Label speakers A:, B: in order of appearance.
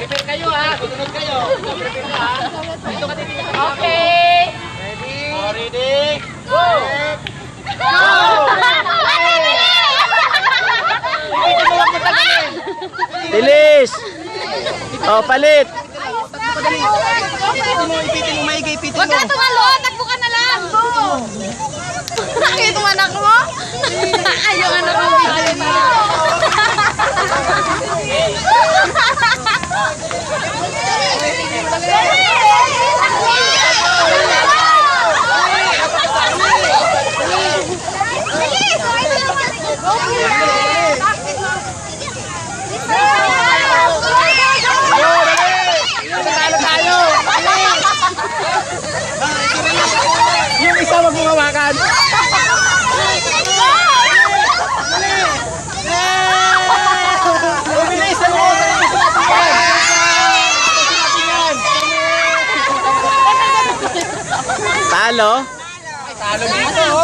A: Prepare kayo ha. Susunod kayo. Prepare ka ha. Dito ka titigil.
B: Okay.
A: Ready? Oh, ready? Go!
C: Bilis! Oh, palit!
A: Ipitin mo, maigay, ipitin
B: Huwag ka tumalon. Takbo ka na lang. Nakita mo anak mo? Ay, yung anak mo. Ayaw na.
A: Yung isa wag mo hawakan. Bilis mo!
C: Talo?
A: Talo dito.